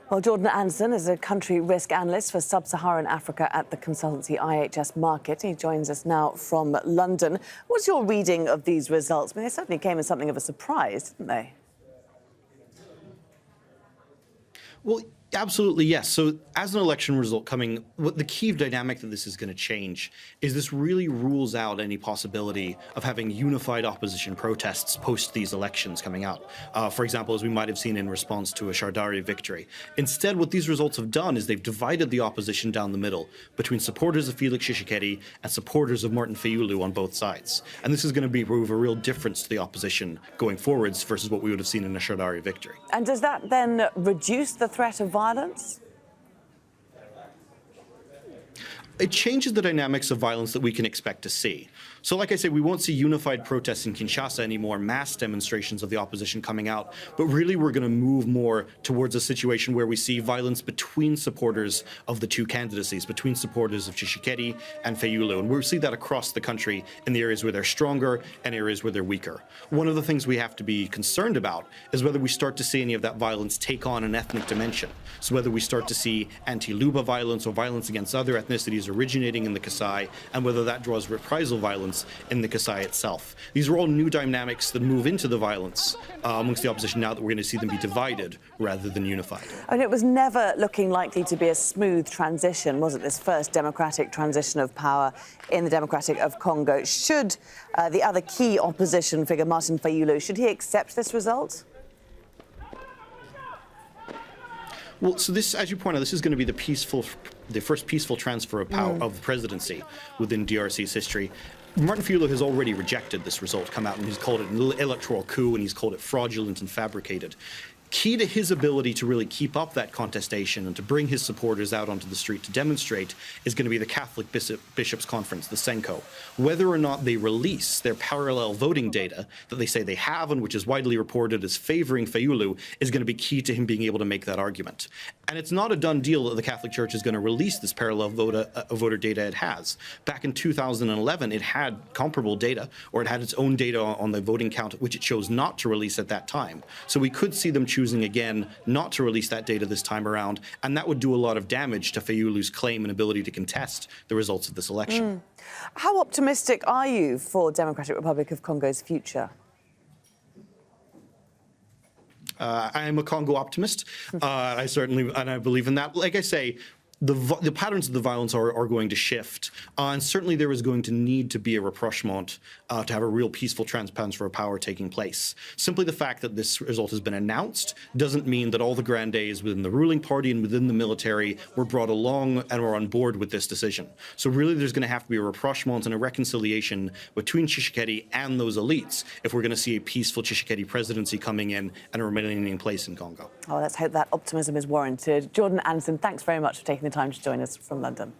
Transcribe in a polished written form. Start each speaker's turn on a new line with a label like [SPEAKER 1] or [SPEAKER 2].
[SPEAKER 1] Well, Jordan Anderson is a country risk analyst for sub-Saharan Africa at the consultancy IHS Markit. He joins us now from London. What's your reading of these results? I mean, they certainly came as something of a surprise, didn't they?
[SPEAKER 2] Well, absolutely, yes. So as an election result coming, the key dynamic that this is going to change is this really rules out any possibility of having unified opposition protests post these elections coming out. For example, as we might have seen in response to a Shardari victory. Instead, what these results have done is they've divided the opposition down the middle between supporters of Felix Tshisekedi and supporters of Martin Fayulu on both sides. And this is going to prove a real difference to the opposition going forwards versus what we would have seen in a Shardari victory.
[SPEAKER 1] And does that then reduce the threat of violence?
[SPEAKER 2] It changes the dynamics of violence that we can expect to see. So like I say, we won't see unified protests in Kinshasa anymore, mass demonstrations of the opposition coming out, but really we're going to move more towards a situation where we see violence between supporters of the two candidacies, between supporters of Tshisekedi and Fayulu. And we'll see that across the country in the areas where they're stronger and areas where they're weaker. One of the things we have to be concerned about is whether we start to see any of that violence take on an ethnic dimension. So whether we start to see anti-Luba violence or violence against other ethnicities originating in the Kasai, and whether that draws reprisal violence in the Kasai itself. These are all new dynamics that move into the violence amongst the opposition now that we're going to see them be divided rather than unified.
[SPEAKER 1] And it was never looking likely to be a smooth transition, was it, this first democratic transition of power in the Democratic of Congo? Should the other key opposition figure, Martin Fayulu, should he accept this result?
[SPEAKER 2] Well, so this, as you point out, this is going to be the first peaceful transfer of power of the presidency within DRC's history. Martin Fayulu has already rejected this result, come out and he's called it an electoral coup and he's called it fraudulent and fabricated. Key to his ability to really keep up that contestation and to bring his supporters out onto the street to demonstrate is going to be the Catholic Bishops' Conference, the Senko. Whether or not they release their parallel voting data that they say they have and which is widely reported as favoring Fayulu is going to be key to him being able to make that argument. And it's not a done deal that the Catholic Church is going to release this parallel voter data it has. Back in 2011, it had comparable data, or it had its own data on the voting count, which it chose not to release at that time. So we could see them choosing again not to release that data this time around, and that would do a lot of damage to Fayulu's claim and ability to contest the results of this election.
[SPEAKER 1] How optimistic are you for Democratic Republic of Congo's future?
[SPEAKER 2] I am a Congo optimist. I believe in that. Like I say, the patterns of the violence are going to shift, and certainly there is going to need to be a rapprochement to have a real peaceful transfer of power taking place. Simply the fact that this result has been announced doesn't mean that all the grandees within the ruling party and within the military were brought along and were on board with this decision. So really there's going to have to be a rapprochement and a reconciliation between Tshisekedi and those elites if we're going to see a peaceful Tshisekedi presidency coming in and remaining in place in Congo.
[SPEAKER 1] Oh, let's hope that optimism is warranted. Jordan Anderson, thanks very much for taking the time to join us from London.